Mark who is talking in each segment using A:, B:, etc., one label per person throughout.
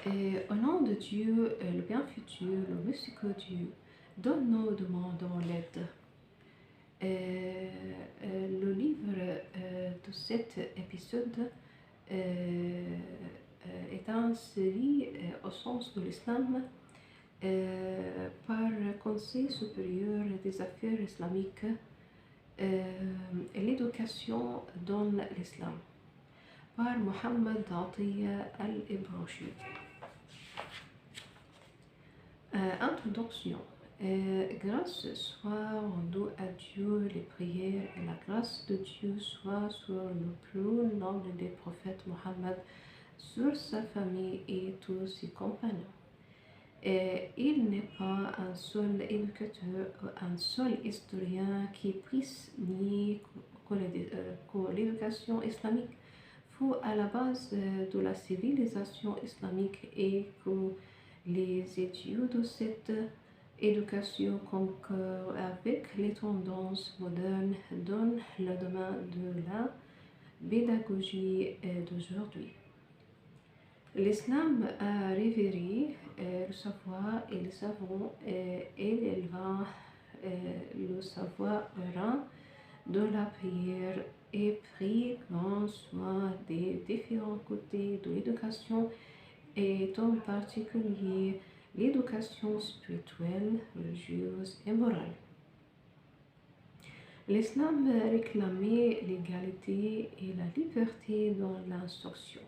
A: Et au nom de Dieu, le bienfaiteur, le miséricordieux, dont nous demandons l'aide. Le livre de cet épisode est une série au sens de l'islam par Conseil supérieur des affaires islamiques et l'éducation dans l'islam par Mohammed Atiya Al-Ibrashi. Introduction. Grâce soit rendue à Dieu, les prières et la grâce de Dieu soit sur le plus noble des prophètes Mohammed, sur sa famille et tous ses compagnons. Il n'est pas un seul éducateur ou un seul historien qui puisse nier que l'éducation islamique fut à la base de la civilisation islamique et que les études de cette éducation concordent avec les tendances modernes dans le domaine de la pédagogie d'aujourd'hui. L'islam a révéré le savoir et le savant et éleva le savoir au rang de la prière et pris grand soin des différents côtés de l'éducation et en particulier l'éducation spirituelle, religieuse et morale. L'islam réclamait l'égalité et la liberté dans l'instruction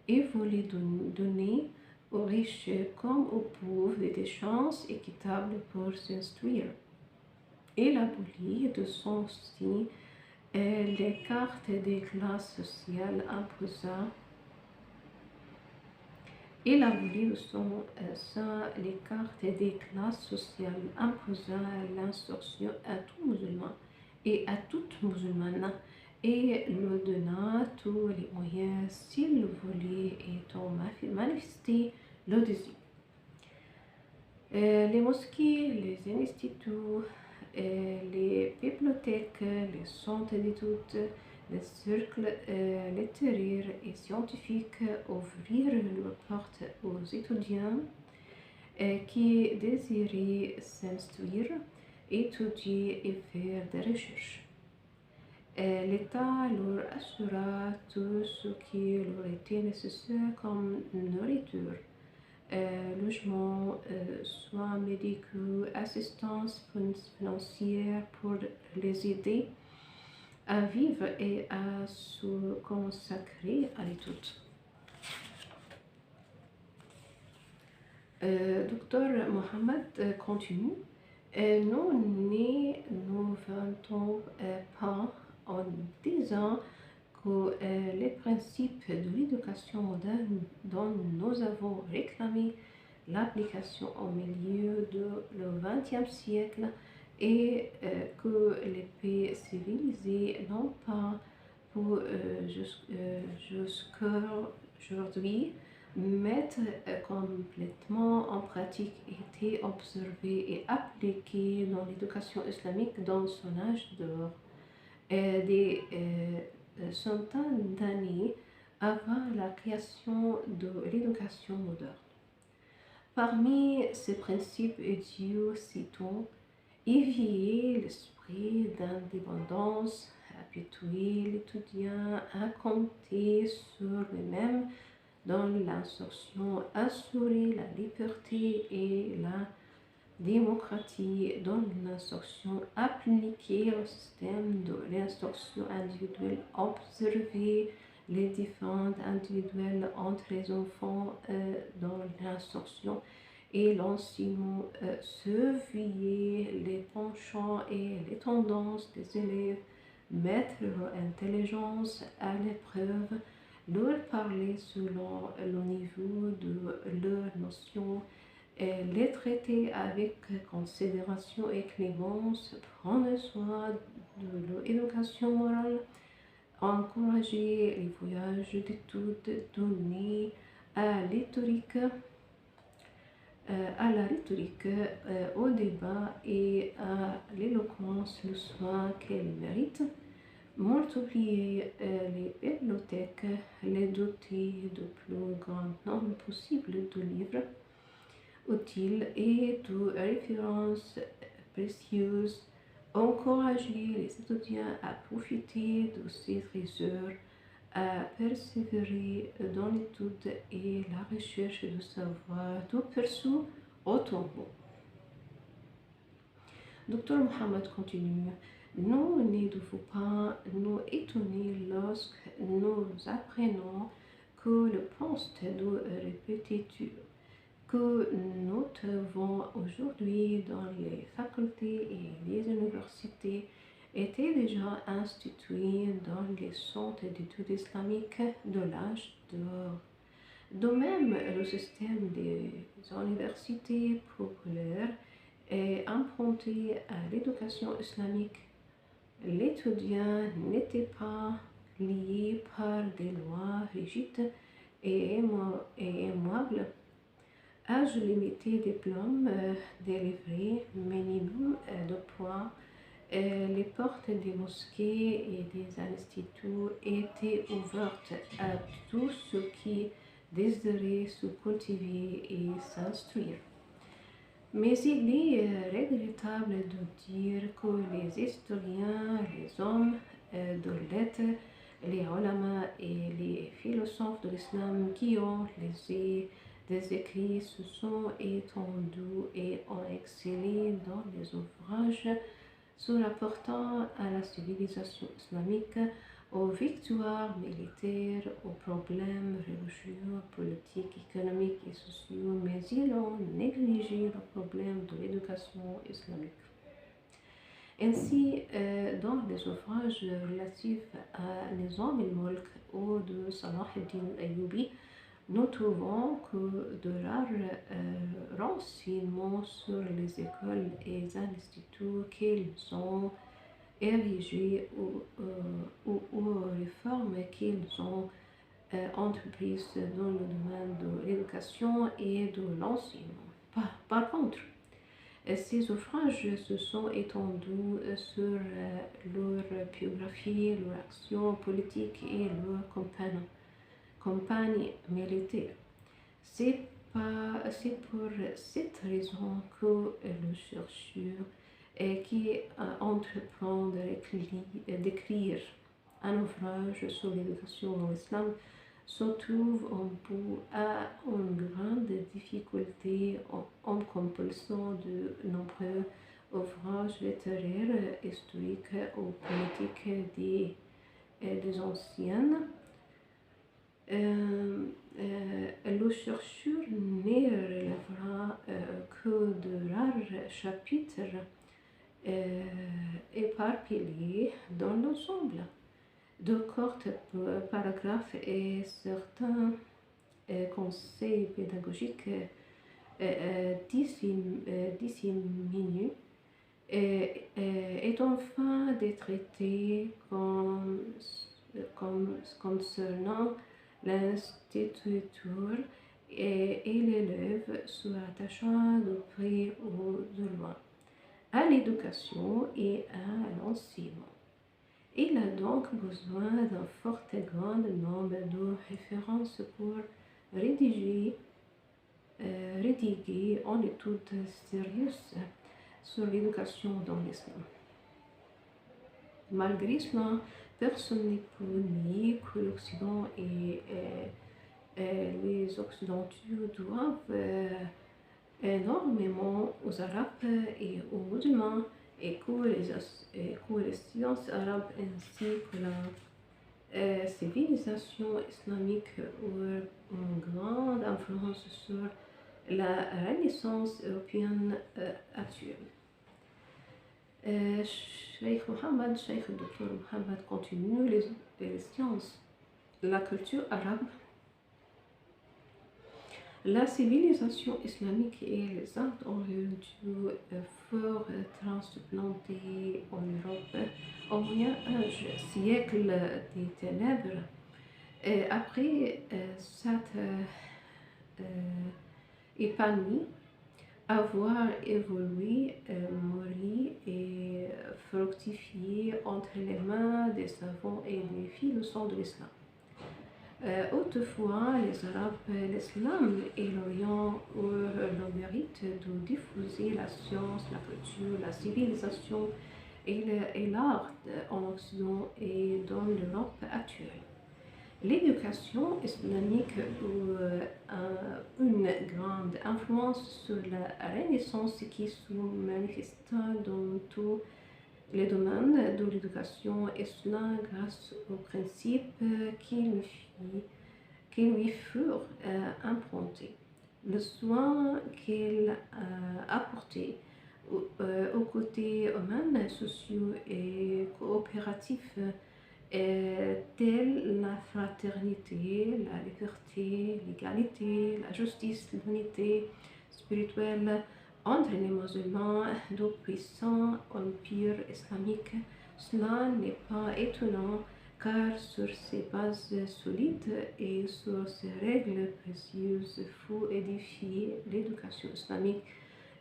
A: et voulait donner aux riches comme aux pauvres des chances équitables pour s'instruire. Il abolit de son style les cartes des classes sociales imposant. Il abolit de son sein les cartes des classes sociales imposant l'instruction à tout musulman et à toute musulmane et lui donna tous les moyens s'il le voulait et en manifester le désir. Les mosquées, les instituts, les bibliothèques, les centres d'études, les cercles littéraires et scientifiques ouvrirent leurs portes aux étudiants qui désiraient s'instruire, étudier et faire des recherches. L'État leur assura tout ce qui leur était nécessaire comme nourriture, logement, soins médicaux, assistance financière pour les aider à vivre et à se consacrer à l'étude. Docteur Mohammed continue. Nous ne vantons pas en disant que les principes de l'éducation moderne dont nous avons réclamé l'application au milieu du XXe siècle et que les pays civilisés n'ont pas pour jusqu'aujourd'hui mettre complètement en pratique été observé et appliqué dans l'éducation islamique dans son âge d'or des centaines d'années avant la création de l'éducation moderne. Parmi ces principes idiots, citons, éveiller l'esprit d'indépendance, habituer l'étudiant à compter sur lui-même dans l'instruction, assurer la liberté et la démocratie dans l'instruction, appliquer le système de l'instruction individuelle, observer les différences individuelles entre les enfants dans l'instruction et l'enseignement, surveiller les penchants et les tendances des élèves, mettre leur intelligence à l'épreuve, leur parler selon le niveau de leurs notions, les traiter avec considération et clémence, prendre soin de leur éducation morale, encourager les voyages d'études, donner à la rhétorique, au débat et à l'éloquence le soin qu'elle mérite, multiplier les bibliothèques, les doter de plus grand nombre possible de livres utiles et de références précieuses, encourager les étudiants à profiter de ces trésors, à persévérer dans l'étude et la recherche de savoir, tout perçu au tombeau. Docteur Mohammed continue. Nous ne devons pas nous étonner lorsque nous apprenons que le poste de répétition que nous trouvons aujourd'hui dans les facultés et les universités était déjà institué dans les centres d'études islamiques de l'âge d'or. De même, le système des universités populaires est emprunté à l'éducation islamique. L'étudiant n'était pas lié par des lois rigides et immuables. Âge limité, diplôme délivré, minimum de points. Les portes des mosquées et des instituts étaient ouvertes à tous ceux qui désiraient se cultiver et s'instruire. Mais il est regrettable de dire que les historiens, les hommes de lettres, les ulama et les philosophes de l'islam qui ont laissé des écrits se sont étendus et ont excellé dans les ouvrages se rapportant à la civilisation islamique, aux victoires militaires, aux problèmes religieux, politiques, économiques et sociaux, mais ils ont négligé le problème de l'éducation islamique. Ainsi, dans les ouvrages relatifs à Nizam al-Mulk ou de Salah ad-Din al-Ayyubi, nous trouvons que de rares renseignements sur les écoles et les instituts qu'ils ont érigés ou réformes qu'ils ont entreprises dans le domaine de l'éducation et de l'enseignement. Par contre, ces ouvrages se sont étendus sur leur biographie, leur action politique et leur campagne militaire. C'est pour cette raison que le chercheur qui entreprend d'écrire un ouvrage sur l'éducation dans l'islam se trouve à une grande difficulté en compulsant de nombreux ouvrages littéraires, historiques ou politiques des anciennes. Le chercheur ne relèvera que de rares chapitres éparpillés dans l'ensemble, de courts paragraphes et certains conseils pédagogiques disséminés et enfin des traités concernant l'instituteur et l'élève se rattachant de près ou de loin à l'éducation et à l'enseignement. Il a donc besoin d'un fort et grand nombre de références pour rédiger une étude sérieuse sur l'éducation dans l'islam. Malgré cela, personne ne peut nier que l'Occident et les Occidentaux doivent énormément aux Arabes et aux musulmans et que les sciences arabes ainsi que la civilisation islamique ont une grande influence sur la Renaissance européenne actuelle. Cheikh Dr Mohammed continue les sciences, la culture arabe, la civilisation islamique et les arts orientaux furent transplantés en Europe au Moyen-Âge, siècle des ténèbres. Après cette épanie, avoir évolué, mûri et fructifié entre les mains des savants et des philosophes de l'islam. Autrefois, les Arabes, l'islam et l'Orient eurent le mérite de diffuser la science, la culture, la civilisation et l'art en Occident et dans l'Europe actuelle. L'éducation islamique eut une grande influence sur la Renaissance qui se manifesta dans tous les domaines de l'éducation islamique grâce aux principes qui lui furent improntés. Le soin qu'il apportait aux côtés humains, sociaux et coopératifs tels la fraternité, la liberté, l'égalité, la justice, l'unité spirituelle entre les musulmans du puissant empire islamique. Cela n'est pas étonnant car sur ces bases solides et sur ces règles précieuses fut édifiée l'éducation islamique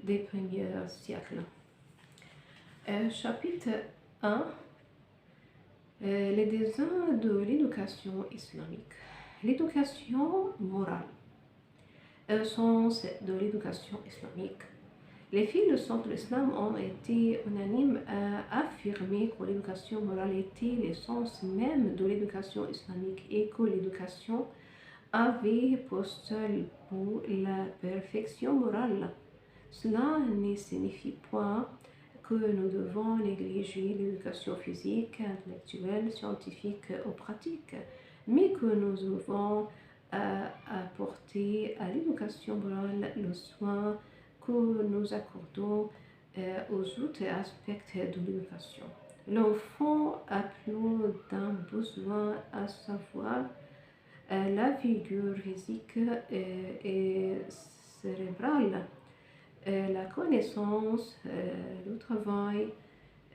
A: des premiers siècles. Chapitre 1. Les désirs de l'éducation islamique. L'éducation morale. Le sens de l'éducation islamique. Les philosophes de l'islam ont été unanimes à affirmer que l'éducation morale était l'essence même de l'éducation islamique et que l'éducation avait pour seul but la perfection morale. Cela ne signifie pas que nous devons négliger l'éducation physique, intellectuelle, scientifique ou pratique, mais que nous devons apporter à l'éducation morale le soin que nous accordons aux autres aspects de l'éducation. L'enfant a plus d'un besoin, à savoir la vigueur physique et cérébrale, la connaissance, le travail,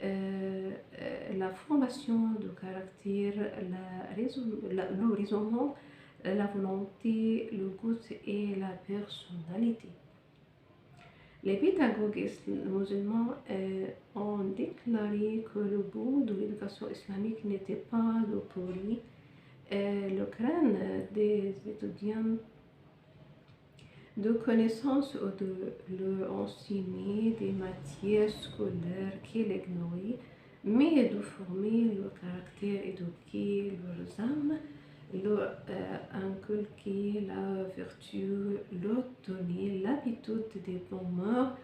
A: la formation de caractère, le raisonnement, la volonté, le goût et la personnalité. Les pédagogues musulmans ont déclaré que le but de l'éducation islamique n'était pas de pourrir le crâne des étudiants de connaissances ou de leur enseigner des matières scolaires qu'ils ignoraient, mais de former leur caractère, éduquer leurs âmes, leur inculquer la vertu, leur donner l'habitude des bons mœurs,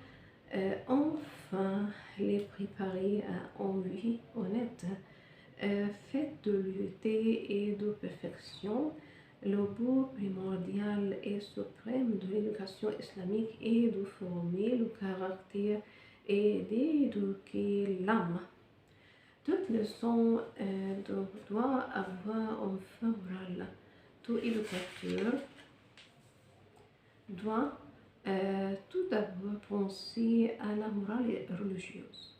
A: enfin les préparer à une vie honnête, faite de vérité et de perfection. Le but primordial et suprême de l'éducation islamique est de former le caractère et d'éduquer l'âme. Toute leçon doit avoir un fin moral. Tout éducateur doit tout d'abord penser à la morale religieuse.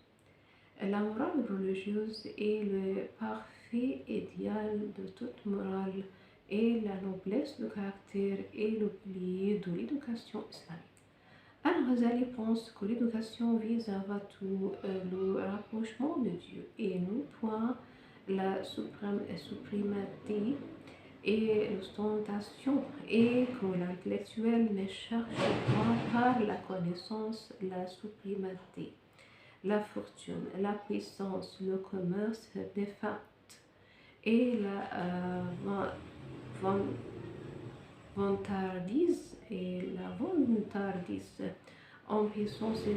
A: La morale religieuse est le parfait idéal de toute morale et la noblesse de caractère est le pilier de l'éducation islamique. Al-Ghazali pense que l'éducation vise avant tout le rapprochement de Dieu et non point la suprématie et l'ostentation, et que l'intellectuel ne cherche pas par la connaissance la suprématie, la fortune, la puissance, le commerce des facts et la vantardise en puissance de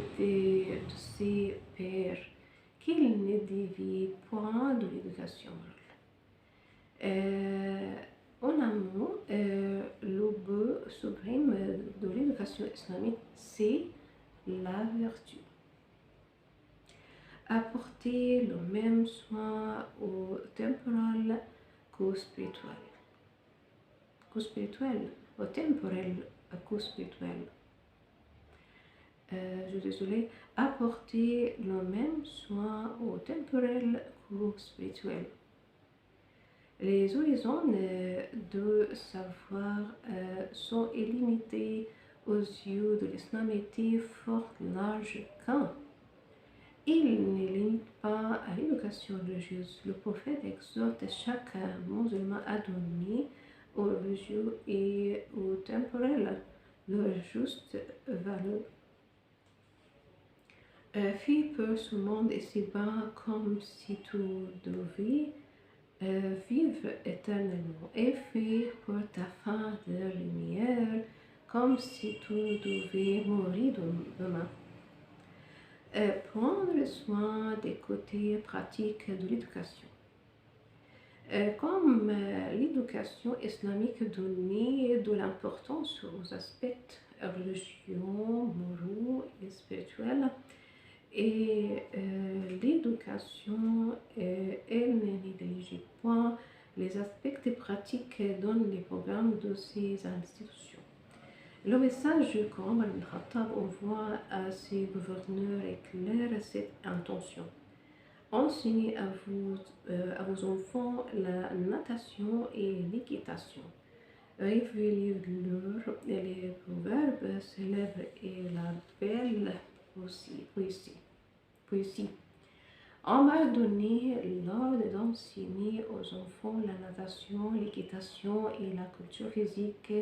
A: ses pairs, qu'il ne dévie point de l'éducation morale. En amont, le but suprême de l'éducation islamique, c'est la vertu. Apporter le même soin au temporel qu'au spirituel. Au temporel qu'au spirituel. Apporter le même soin au temporel qu'au spirituel. Les horizons de savoir sont illimités aux yeux de l'islam était fort large quand il ne limite pas à l'éducation religieuse. Le prophète exhorte chaque musulman à donner aux religieux et aux temporels leur juste valeur. Fais peur ce monde ici-bas comme si tout devait vivre éternellement, et fais pour ta fin de lumière comme si tout devait mourir demain. Prendre soin des côtés pratiques de l'éducation. Comme l'éducation islamique donnait de l'importance aux aspects religieux, moraux et spirituels, et l'éducation, elle ne néglige pas les aspects pratiques dans les programmes de ces institutions. Le message que Omar ibn Khattab envoie à ses gouverneurs éclaire cette intention. Enseignez à vos enfants la natation et l'équitation. Révélez-leur les proverbes célèbres et la belle poésie. On m'a donné l'ordre d'enseigner aux enfants la natation, l'équitation et la culture physique,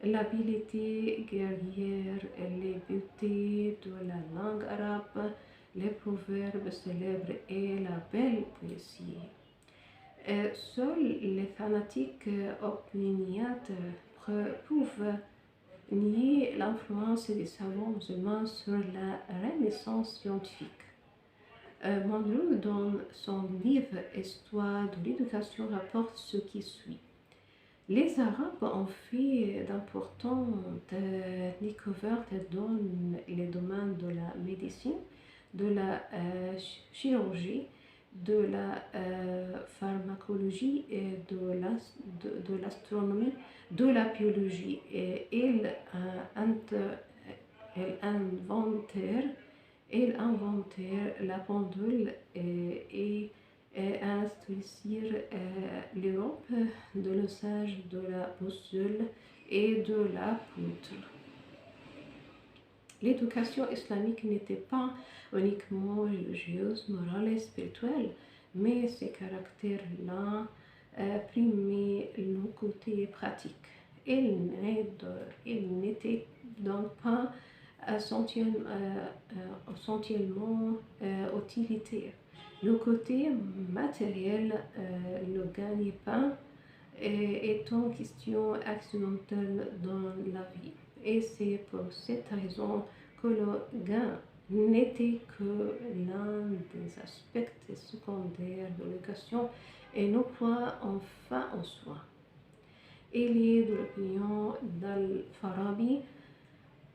A: l'habileté guerrière, les beautés de la langue arabe, les proverbes célèbres et la belle poésie. Seuls les fanatiques opiniâtres peuvent nier l'influence des savants musulmans sur la renaissance scientifique. Monroe, dans son livre Histoire de l'éducation, rapporte ce qui suit. Les Arabes ont fait d'importantes découvertes dans les domaines de la médecine, de la chirurgie, de la pharmacologie et de l'astronomie, de la biologie. Et ils inventèrent la pendule et instruisirent l'Europe de l'usage de la boussole et de la poutre. L'éducation islamique n'était pas uniquement religieuse, morale et spirituelle, mais ces caractères-là primaient le côté pratique. Il n'était donc pas essentiellement utilitaire. Le côté matériel ne gagnait pas étant question accidentelle dans la vie. Et c'est pour cette raison que le gain n'était que l'un des aspects secondaires de l'éducation et non pas en fin en soi. Il est de l'opinion d'Al-Farabi,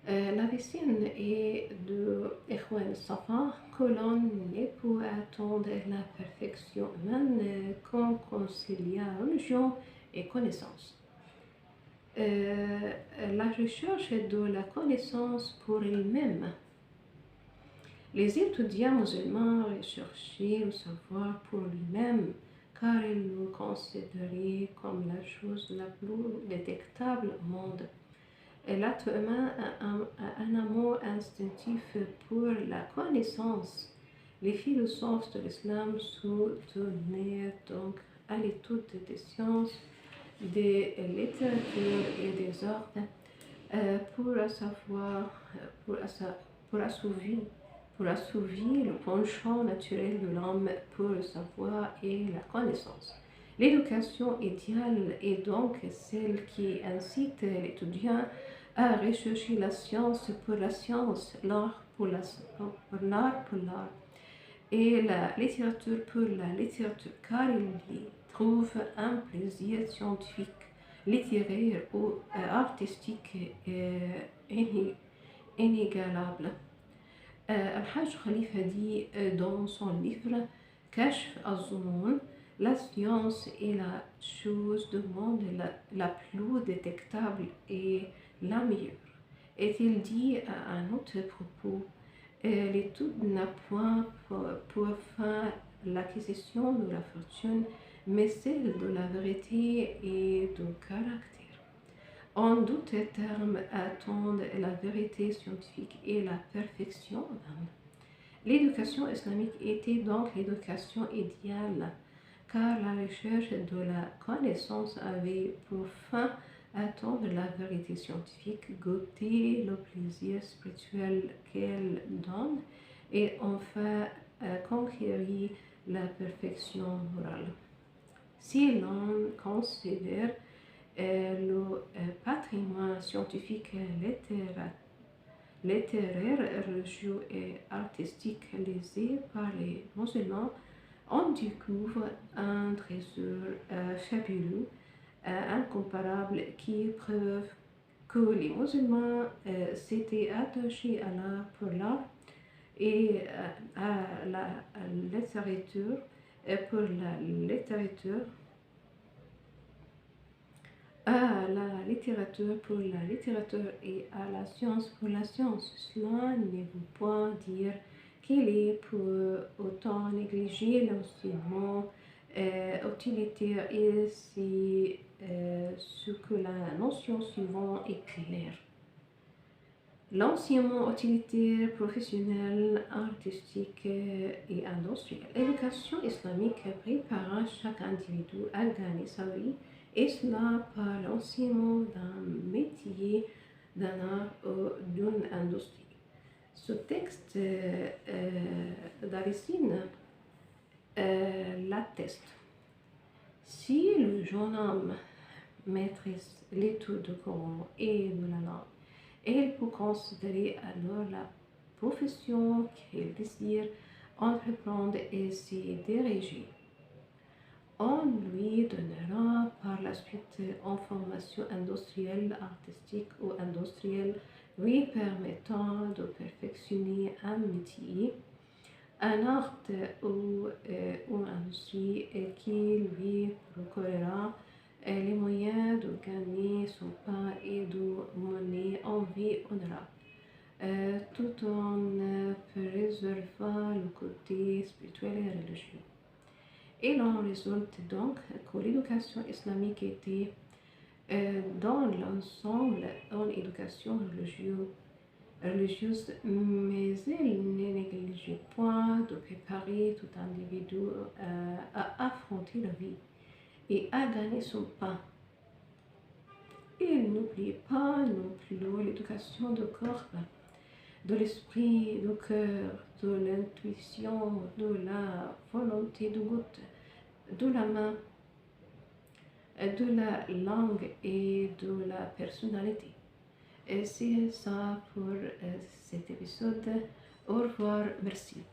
A: l'Abyssine et de Ikhwan Safa que l'on ne peut attendre la perfection humaine qu'en conciliant religion et connaissance. La recherche de la connaissance pour elle-même. Les étudiants musulmans recherchaient le savoir pour lui-même car ils le considéraient comme la chose la plus détectable au monde. L'être humain a un amour instinctif pour la connaissance. Les philosophes de l'islam soutenaient donc à l'étude des sciences, des littératures et des arts pour assouvir le penchant naturel de l'homme pour le savoir et la connaissance. L'éducation idéale est donc celle qui incite l'étudiant à rechercher la science pour la science, l'art pour l'art, et la littérature pour la littérature, car il y trouve un plaisir scientifique, littéraire ou artistique inégalable. Al-Hajj Khalifa dit dans son livre Kashf az-Zunoun, la science est la chose du monde la plus détectable et la meilleure. Et il dit à un autre propos, l'étude n'a point pour fin l'acquisition de la fortune, mais celle de la vérité et du caractère. En d'autres termes, attendent la vérité scientifique et la perfection. L'éducation islamique était donc l'éducation idéale, car la recherche de la connaissance avait pour fin attendre la vérité scientifique, goûter le plaisir spirituel qu'elle donne et enfin conquérir la perfection morale. Si l'on considère le patrimoine scientifique, littéraire, religieux et artistique laissé par les musulmans, on découvre un trésor fabuleux, incomparable, qui prouve que les musulmans s'étaient attachés à l'art pour l'art et à la littérature pour la littérature, à la littérature pour la littérature et à la science pour la science. Cela ne veut pas dire qu'il est pour autant négligé l'enseignement utilitaire et c'est ce que la notion suivante est claire. L'enseignement utilitaire, professionnel, artistique et industriel. L'éducation islamique prépare chaque individu à gagner sa vie, et cela par l'enseignement d'un métier, d'un art ou d'une industrie. Ce texte d'Avicenne l'atteste. Si le jeune homme maîtrise l'étude du Coran et de la langue, il peut considérer alors la profession qu'il désire entreprendre et s'y diriger. On lui donnera par la suite une formation industrielle, artistique ou industrielle lui permettant de perfectionner un métier, un art ou une industrie qui lui procurera les moyens de gagner son pain et de mener une vie honorable, tout en préservant le côté spirituel et religieux. Il en résulte donc que l'éducation islamique était dans l'ensemble une éducation religieuse, mais il ne négligeait point de préparer tout individu à affronter la vie et à gagner son pain. Il n'oubliait pas non plus l'éducation du corps, de l'esprit, du cœur, de l'intuition, de la volonté de goût, de la main, de la langue et de la personnalité. Et c'est ça pour cet épisode. Au revoir, merci.